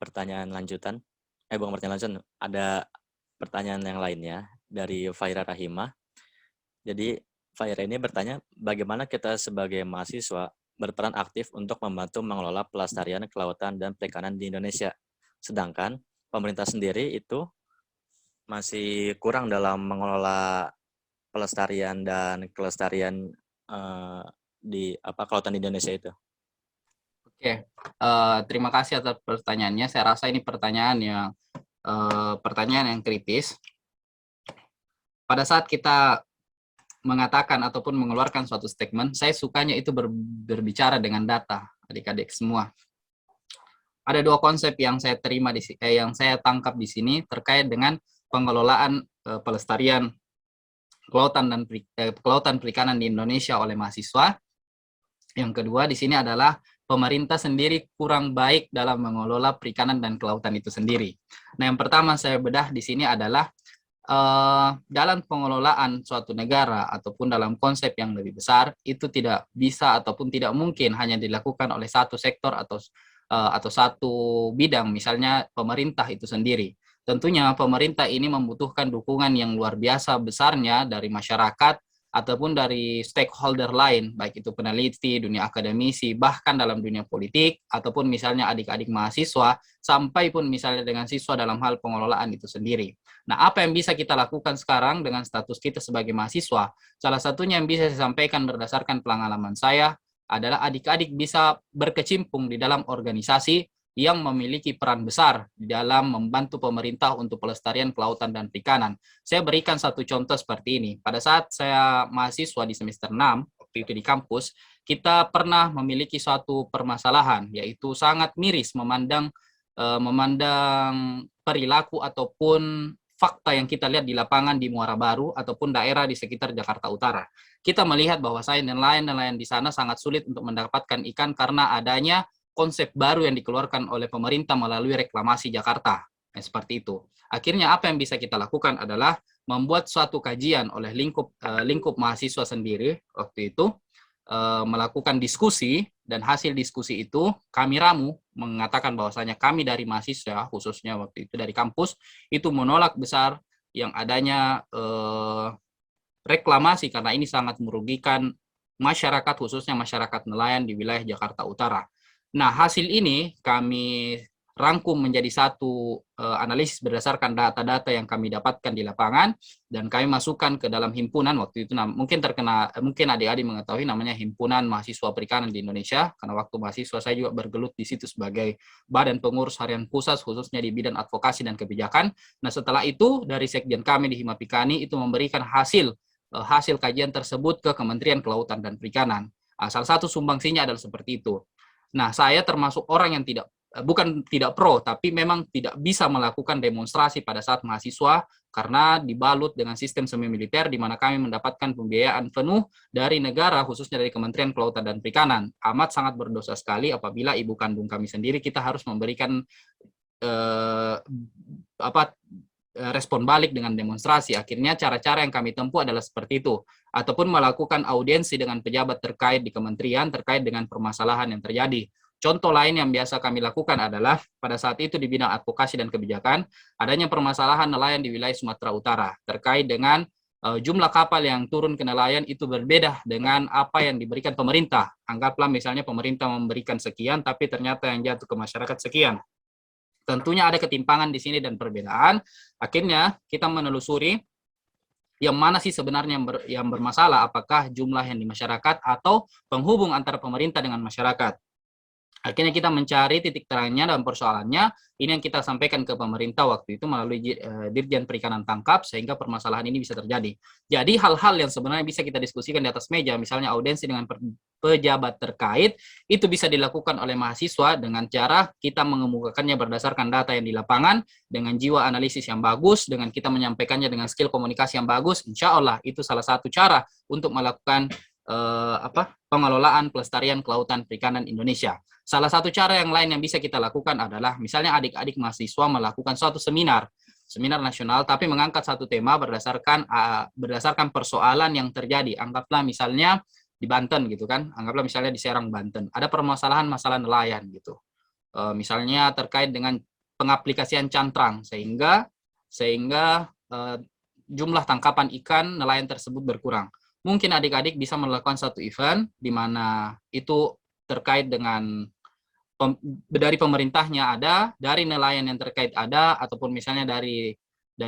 pertanyaan lanjutan? Bukan pertanyaan lanjutan, ada pertanyaan yang lainnya dari Faira Rahimah. Jadi Faira ini bertanya, bagaimana kita sebagai mahasiswa berperan aktif untuk membantu mengelola pelestarian kelautan dan perikanan di Indonesia. Sedangkan pemerintah sendiri itu masih kurang dalam mengelola pelestarian dan kelestarian di kelautan di Indonesia itu. Oke, terima kasih atas pertanyaannya. Saya rasa ini pertanyaan yang kritis. Pada saat kita mengatakan ataupun mengeluarkan suatu statement, saya sukanya itu berbicara dengan data, adik-adik semua. Ada dua konsep yang saya yang saya tangkap di sini terkait dengan pengelolaan pelestarian kelautan perikanan di Indonesia oleh mahasiswa. Yang kedua di sini adalah pemerintah sendiri kurang baik dalam mengelola perikanan dan kelautan itu sendiri. Nah, yang pertama saya bedah di sini adalah dalam pengelolaan suatu negara ataupun dalam konsep yang lebih besar itu tidak bisa ataupun tidak mungkin hanya dilakukan oleh satu sektor atau satu bidang, misalnya pemerintah itu sendiri. Tentunya pemerintah ini membutuhkan dukungan yang luar biasa besarnya dari masyarakat ataupun dari stakeholder lain, baik itu peneliti, dunia akademisi, bahkan dalam dunia politik, ataupun misalnya adik-adik mahasiswa, sampai pun misalnya dengan siswa dalam hal pengelolaan itu sendiri. Nah, apa yang bisa kita lakukan sekarang dengan status kita sebagai mahasiswa? Salah satunya yang bisa saya sampaikan berdasarkan pengalaman saya adalah adik-adik bisa berkecimpung di dalam organisasi yang memiliki peran besar di dalam membantu pemerintah untuk pelestarian kelautan dan perikanan. Saya berikan satu contoh seperti ini. Pada saat saya mahasiswa di semester 6, waktu itu di kampus, kita pernah memiliki suatu permasalahan, yaitu sangat miris memandang perilaku ataupun fakta yang kita lihat di lapangan di Muara Baru ataupun daerah di sekitar Jakarta Utara. Kita melihat bahwasanya nelayan-nelayan di sana sangat sulit untuk mendapatkan ikan karena adanya konsep baru yang dikeluarkan oleh pemerintah melalui reklamasi Jakarta. Seperti itu. Akhirnya apa yang bisa kita lakukan adalah membuat suatu kajian oleh lingkup mahasiswa sendiri waktu itu, melakukan diskusi, dan hasil diskusi itu kami ramu mengatakan bahwasanya kami dari mahasiswa, khususnya waktu itu dari kampus, itu menolak besar yang adanya reklamasi karena ini sangat merugikan masyarakat, khususnya masyarakat nelayan di wilayah Jakarta Utara. Nah, hasil ini kami rangkum menjadi satu analisis berdasarkan data-data yang kami dapatkan di lapangan, dan kami masukkan ke dalam himpunan waktu itu. Mungkin adik-adik mengetahui namanya Himpunan Mahasiswa Perikanan di Indonesia, karena waktu mahasiswa saya juga bergelut di situ sebagai badan pengurus harian pusat khususnya di bidang advokasi dan kebijakan. Nah, setelah itu dari sekjen kami di Himapikani itu memberikan hasil kajian tersebut ke Kementerian Kelautan dan Perikanan. Salah satu sumbangsinya adalah seperti itu. Nah, saya termasuk orang yang bukan tidak pro, tapi memang tidak bisa melakukan demonstrasi pada saat mahasiswa karena dibalut dengan sistem semi militer di mana kami mendapatkan pembiayaan penuh dari negara, khususnya dari Kementerian Kelautan dan Perikanan. Amat sangat berdosa sekali apabila ibu kandung kami sendiri kita harus memberikan respon balik dengan demonstrasi. Akhirnya cara-cara yang kami tempuh adalah seperti itu, ataupun melakukan audiensi dengan pejabat terkait di kementerian terkait dengan permasalahan yang terjadi. Contoh lain yang biasa kami lakukan adalah pada saat itu di bidang advokasi dan kebijakan, adanya permasalahan nelayan di wilayah Sumatera Utara terkait dengan jumlah kapal yang turun ke nelayan itu berbeda dengan apa yang diberikan pemerintah. Anggaplah misalnya pemerintah memberikan sekian, tapi ternyata yang jatuh ke masyarakat sekian. Tentunya ada ketimpangan di sini dan perbedaan. Akhirnya kita menelusuri yang mana sih sebenarnya yang bermasalah, apakah jumlah yang di masyarakat atau penghubung antara pemerintah dengan masyarakat. Akhirnya kita mencari titik terangnya dan persoalannya, ini yang kita sampaikan ke pemerintah waktu itu melalui Dirjen Perikanan Tangkap, sehingga permasalahan ini bisa terjadi. Jadi hal-hal yang sebenarnya bisa kita diskusikan di atas meja, misalnya audiensi dengan pejabat terkait, itu bisa dilakukan oleh mahasiswa dengan cara kita mengemukakannya berdasarkan data yang di lapangan, dengan jiwa analisis yang bagus, dengan kita menyampaikannya dengan skill komunikasi yang bagus. Insya Allah itu salah satu cara untuk melakukan pengelolaan pelestarian kelautan perikanan Indonesia. Salah satu cara yang lain yang bisa kita lakukan adalah misalnya adik-adik mahasiswa melakukan suatu seminar nasional, tapi mengangkat satu tema berdasarkan persoalan yang terjadi. Anggaplah misalnya di Banten gitu kan, anggaplah misalnya di Serang Banten ada permasalahan masalah nelayan gitu. Misalnya terkait dengan pengaplikasian cantrang sehingga jumlah tangkapan ikan nelayan tersebut berkurang. Mungkin adik-adik bisa melakukan satu event di mana itu terkait dengan dari pemerintahnya ada, dari nelayan yang terkait ada, ataupun misalnya dari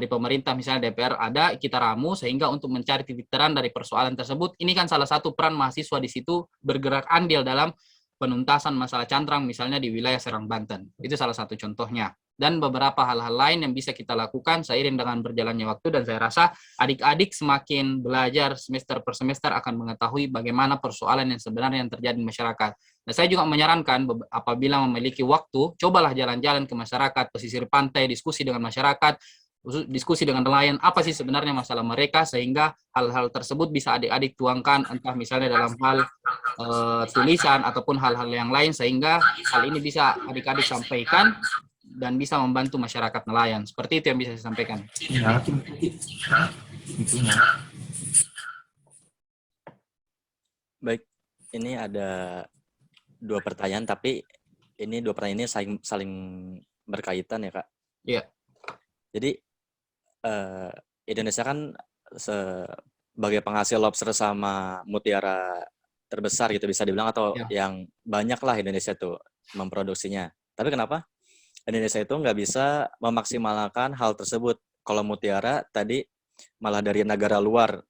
pemerintah, misalnya DPR ada, kita ramu sehingga untuk mencari titik terang dari persoalan tersebut. Ini kan salah satu peran mahasiswa di situ bergerak andil dalam penuntasan masalah cantrang misalnya di wilayah Serang Banten. Itu salah satu contohnya. Dan beberapa hal-hal lain yang bisa kita lakukan seiring dengan berjalannya waktu, dan saya rasa adik-adik semakin belajar semester per semester akan mengetahui bagaimana persoalan yang sebenarnya yang terjadi di masyarakat. Nah, saya juga menyarankan apabila memiliki waktu, cobalah jalan-jalan ke masyarakat, pesisir pantai, diskusi dengan masyarakat, diskusi dengan nelayan, apa sih sebenarnya masalah mereka, sehingga hal-hal tersebut bisa adik-adik tuangkan, entah misalnya dalam hal tulisan ataupun hal-hal yang lain, sehingga hal ini bisa adik-adik sampaikan dan bisa membantu masyarakat nelayan. Seperti itu yang bisa saya sampaikan. Baik, ini ada dua pertanyaan, tapi ini dua pertanyaan ini saling berkaitan ya, Kak? Iya. Jadi Indonesia kan sebagai penghasil lobster sama mutiara terbesar gitu bisa dibilang, atau yang banyak lah Indonesia tuh memproduksinya. Tapi kenapa Indonesia itu nggak bisa memaksimalkan hal tersebut? Kalau mutiara tadi malah dari negara luar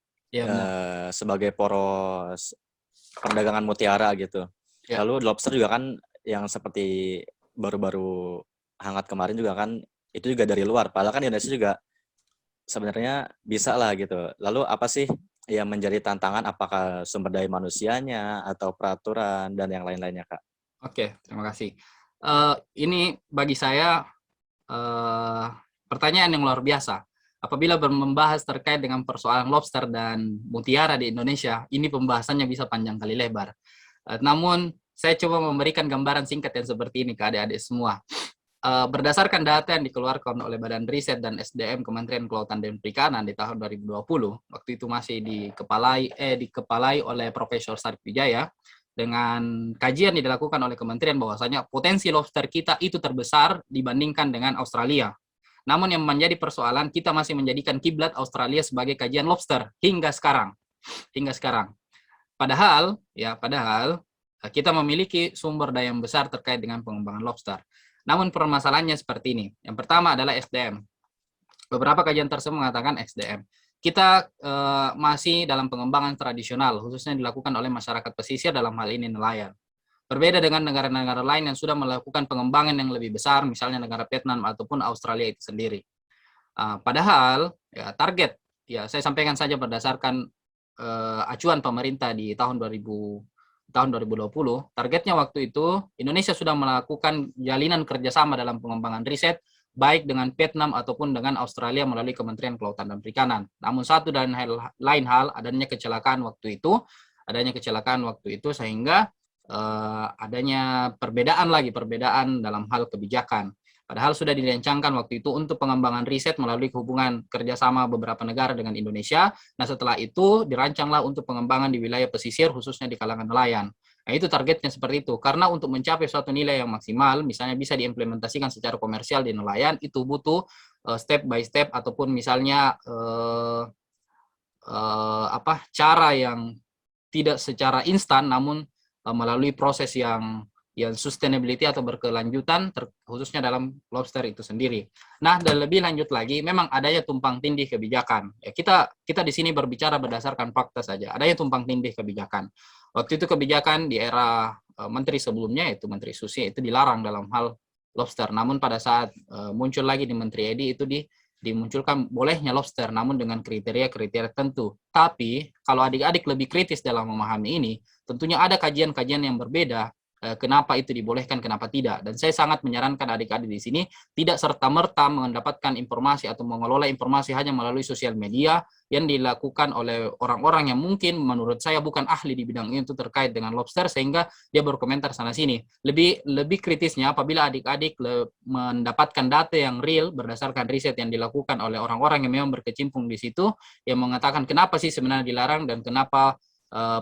sebagai poros perdagangan mutiara gitu. Lalu lobster juga kan yang seperti baru-baru hangat kemarin juga kan, itu juga dari luar. Padahal kan Indonesia juga sebenarnya bisa lah gitu. Lalu apa sih yang menjadi tantangan? Apakah sumber daya manusianya atau peraturan dan yang lain-lainnya, Kak? Oke, terima kasih. Ini bagi saya pertanyaan yang luar biasa. Apabila membahas terkait dengan persoalan lobster dan mutiara di Indonesia, ini pembahasannya bisa panjang kali lebar. Namun, saya coba memberikan gambaran singkat yang seperti ini ke adik-adik semua. Berdasarkan data yang dikeluarkan oleh Badan Riset dan SDM Kementerian Kelautan dan Perikanan di tahun 2020, waktu itu masih dikepalai oleh Profesor Sarip Wijaya, dengan kajian yang dilakukan oleh kementerian bahwasanya potensi lobster kita itu terbesar dibandingkan dengan Australia. Namun yang menjadi persoalan, kita masih menjadikan kiblat Australia sebagai kajian lobster hingga sekarang. Padahal kita memiliki sumber daya yang besar terkait dengan pengembangan lobster. Namun permasalahannya seperti ini. Yang pertama adalah SDM. Beberapa kajian tersebut mengatakan SDM. Kita masih dalam pengembangan tradisional, khususnya dilakukan oleh masyarakat pesisir, dalam hal ini nelayan. Berbeda dengan negara-negara lain yang sudah melakukan pengembangan yang lebih besar, misalnya negara Vietnam ataupun Australia itu sendiri. Padahal ya, target, ya saya sampaikan saja berdasarkan acuan pemerintah di tahun 2020, targetnya waktu itu Indonesia sudah melakukan jalinan kerjasama dalam pengembangan riset, baik dengan Vietnam ataupun dengan Australia melalui Kementerian Kelautan dan Perikanan. Namun satu dan lain hal, adanya kecelakaan waktu itu sehingga adanya perbedaan dalam hal kebijakan. Padahal sudah dirancangkan waktu itu untuk pengembangan riset melalui hubungan kerjasama beberapa negara dengan Indonesia. Nah setelah itu dirancanglah untuk pengembangan di wilayah pesisir, khususnya di kalangan nelayan. Nah itu targetnya seperti itu. Karena untuk mencapai suatu nilai yang maksimal, misalnya bisa diimplementasikan secara komersial di nelayan, itu butuh step by step ataupun misalnya cara yang tidak secara instan, namun melalui proses yang sustainability atau berkelanjutan, khususnya dalam lobster itu sendiri. Nah, dan lebih lanjut lagi, memang adanya tumpang tindih kebijakan. Ya, kita di sini berbicara berdasarkan fakta saja. Adanya tumpang tindih kebijakan. Waktu itu kebijakan di era menteri sebelumnya, yaitu Menteri Susi, itu dilarang dalam hal lobster. Namun pada saat muncul lagi di Menteri Edi, itu dimunculkan bolehnya lobster, namun dengan kriteria-kriteria tertentu. Tapi, kalau adik-adik lebih kritis dalam memahami ini, tentunya ada kajian-kajian yang berbeda, kenapa itu dibolehkan, kenapa tidak. Dan saya sangat menyarankan adik-adik di sini tidak serta-merta mendapatkan informasi atau mengelola informasi hanya melalui sosial media yang dilakukan oleh orang-orang yang mungkin menurut saya bukan ahli di bidang itu terkait dengan lobster, sehingga dia berkomentar sana-sini. Lebih kritisnya apabila adik-adik mendapatkan data yang real berdasarkan riset yang dilakukan oleh orang-orang yang memang berkecimpung di situ, yang mengatakan kenapa sih sebenarnya dilarang dan kenapa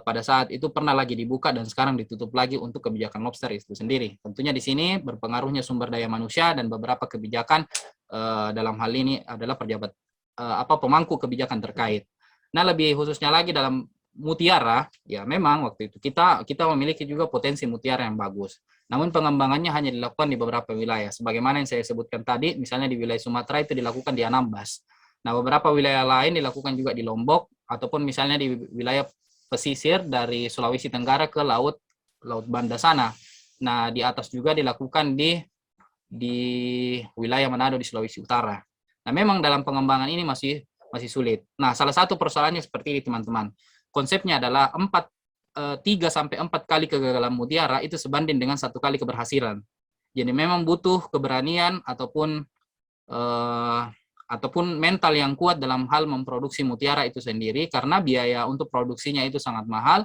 pada saat itu pernah lagi dibuka dan sekarang ditutup lagi untuk kebijakan lobster itu sendiri. Tentunya di sini berpengaruhnya sumber daya manusia dan beberapa kebijakan dalam hal ini adalah pejabat pemangku kebijakan terkait. Nah, lebih khususnya lagi dalam mutiara, ya memang waktu itu kita memiliki juga potensi mutiara yang bagus. Namun pengembangannya hanya dilakukan di beberapa wilayah. Sebagaimana yang saya sebutkan tadi, misalnya di wilayah Sumatera itu dilakukan di Anambas. Nah, beberapa wilayah lain dilakukan juga di Lombok ataupun misalnya di wilayah pesisir dari Sulawesi Tenggara ke laut Banda sana. Nah, di atas juga dilakukan di wilayah Manado di Sulawesi Utara. Nah, memang dalam pengembangan ini masih sulit. Nah, salah satu persoalannya seperti ini, teman-teman. Konsepnya adalah 3 sampai 4 kali kegagalan mutiara itu sebanding dengan 1 kali keberhasilan. Jadi memang butuh keberanian ataupun mental yang kuat dalam hal memproduksi mutiara itu sendiri, karena biaya untuk produksinya itu sangat mahal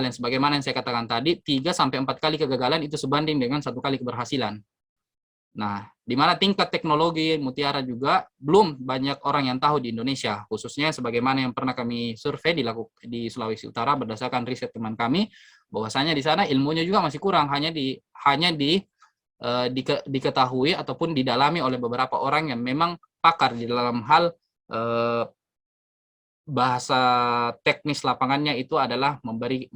yang sebagaimana yang saya katakan tadi, 3 sampai 4 kali kegagalan itu sebanding dengan 1 kali keberhasilan. Nah, di mana tingkat teknologi mutiara juga belum banyak orang yang tahu di Indonesia, khususnya sebagaimana yang pernah kami survei di Sulawesi Utara berdasarkan riset teman kami, bahwasanya di sana ilmunya juga masih kurang, hanya diketahui ataupun didalami oleh beberapa orang yang memang pakar di dalam hal bahasa teknis lapangannya itu adalah memberi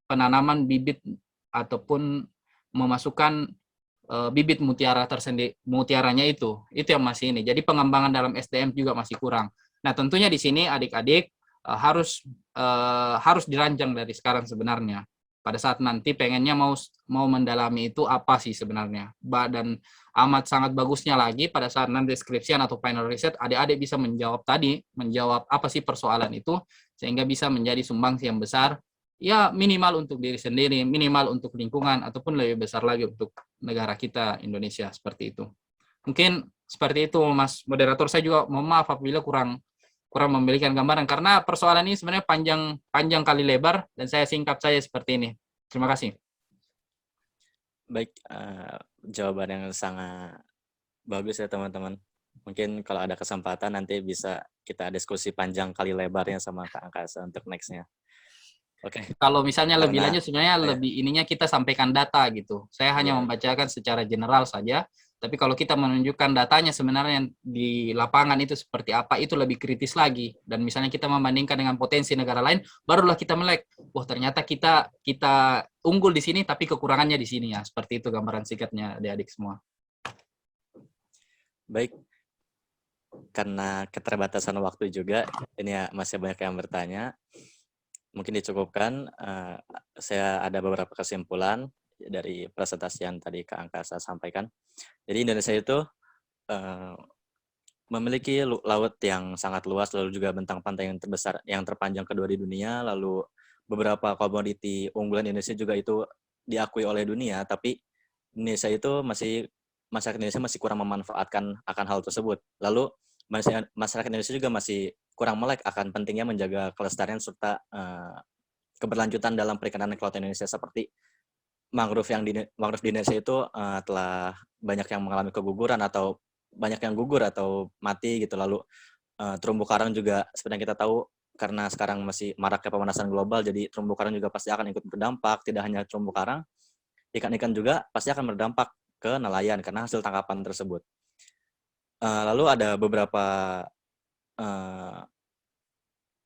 penanaman bibit ataupun memasukkan bibit mutiaranya itu yang masih ini. Jadi pengembangan dalam SDM juga masih kurang. Nah, tentunya di sini adik-adik harus dirancang dari sekarang sebenarnya. pada saat nanti pengennya mau mendalami itu apa sih sebenarnya. Dan amat sangat bagusnya lagi pada saat nanti skripsian atau final riset, adik-adik bisa menjawab apa sih persoalan itu, sehingga bisa menjadi sumbangsi yang besar, ya minimal untuk diri sendiri, minimal untuk lingkungan, ataupun lebih besar lagi untuk negara kita, Indonesia, seperti itu. Mungkin seperti itu, Mas Moderator. Saya juga mohon maaf apabila kurang memberikan gambaran, karena persoalan ini sebenarnya panjang kali lebar, dan saya singkat saja seperti ini. Terima kasih. Baik, jawaban yang sangat bagus ya teman-teman. Mungkin kalau ada kesempatan nanti bisa kita diskusi panjang kali lebarnya sama Kak Angkasa untuk next-nya. Oke. Kalau misalnya lebih Karena- lanjut, sebenarnya lebih ininya kita sampaikan data gitu. Saya hanya membacakan secara general saja. Tapi kalau kita menunjukkan datanya sebenarnya di lapangan itu seperti apa, itu lebih kritis lagi. Dan misalnya kita membandingkan dengan potensi negara lain, barulah kita melek, wah ternyata kita unggul di sini, tapi kekurangannya di sini ya. Seperti itu gambaran singkatnya adik-adik semua. Baik, karena keterbatasan waktu juga, ini ya masih banyak yang bertanya. Mungkin dicukupkan, saya ada beberapa kesimpulan dari presentasi yang tadi Kak Angkasa sampaikan. Jadi Indonesia itu memiliki laut yang sangat luas, lalu juga bentang pantai yang terbesar, yang terpanjang kedua di dunia, lalu beberapa komoditi unggulan Indonesia juga itu diakui oleh dunia, tapi masyarakat Indonesia masih kurang memanfaatkan akan hal tersebut. Lalu masyarakat Indonesia juga masih kurang melek akan pentingnya menjaga kelestarian serta keberlanjutan dalam perikanan kelautan Indonesia, seperti mangrove di Indonesia itu telah banyak yang mengalami keguguran atau banyak yang gugur atau mati gitu. Lalu terumbu karang juga seperti yang kita tahu, karena sekarang masih maraknya pemanasan global, jadi terumbu karang juga pasti akan ikut berdampak. Tidak hanya terumbu karang, ikan-ikan juga pasti akan berdampak ke nelayan karena hasil tangkapan tersebut. Lalu ada beberapa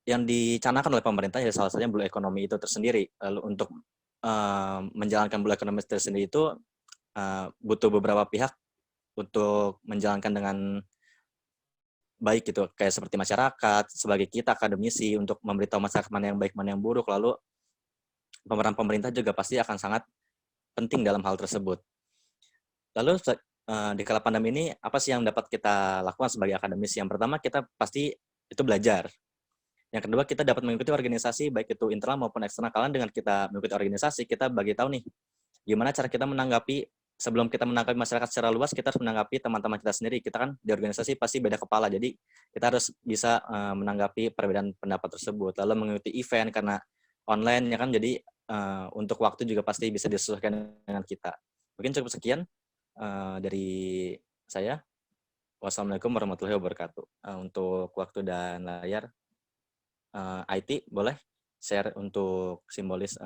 yang dicanangkan oleh pemerintah, ya salah satunya Blue Economy itu tersendiri. Lalu untuk menjalankan Blue Economy tersendiri itu butuh beberapa pihak untuk menjalankan dengan baik gitu, kayak seperti masyarakat, sebagai kita akademisi untuk memberitahu masyarakat mana yang baik, mana yang buruk. Lalu pemeran pemerintah juga pasti akan sangat penting dalam hal tersebut. Lalu di kala pandemi ini, apa sih yang dapat kita lakukan sebagai akademisi? Yang pertama, kita pasti itu belajar. Yang kedua, kita dapat mengikuti organisasi, baik itu internal maupun eksternal. Kalian dengan kita mengikuti organisasi, kita bagi tahu nih, gimana cara kita menanggapi, sebelum kita menanggapi masyarakat secara luas, kita harus menanggapi teman-teman kita sendiri. Kita kan di organisasi pasti beda kepala, jadi kita harus bisa menanggapi perbedaan pendapat tersebut. Lalu mengikuti event, karena online ya kan, jadi untuk waktu juga pasti bisa disesuaikan dengan kita. Mungkin cukup sekian dari saya. Wassalamualaikum warahmatullahi wabarakatuh. Untuk waktu dan layar, IT boleh share untuk simbolis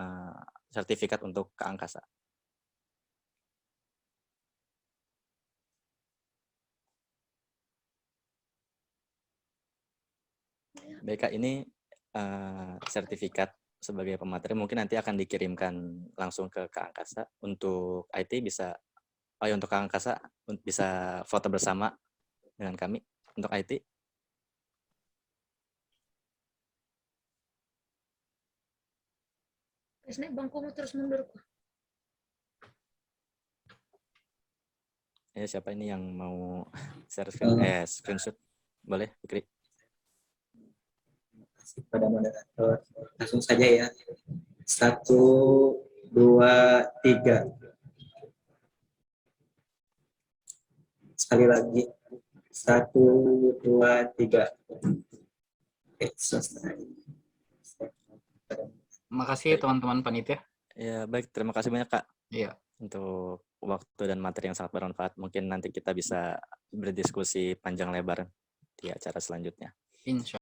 sertifikat untuk Kak Angkasa. Baik Kak, ini sertifikat sebagai pemateri mungkin nanti akan dikirimkan langsung ke Kak Angkasa. Untuk IT bisa, untuk Kak Angkasa bisa foto bersama dengan kami untuk IT. Naik bangkumu terus mundur. Ya, siapa ini yang mau share screenshot? Boleh, Fikri? Pada moderator, langsung saja ya. 1, 2, 3. Sekali lagi. 1, 2, 3. Oke, selesai. Terima kasih teman-teman panitia. Ya, baik. Terima kasih banyak, Kak. Iya. Untuk waktu dan materi yang sangat bermanfaat. Mungkin nanti kita bisa berdiskusi panjang lebar di acara selanjutnya. Insya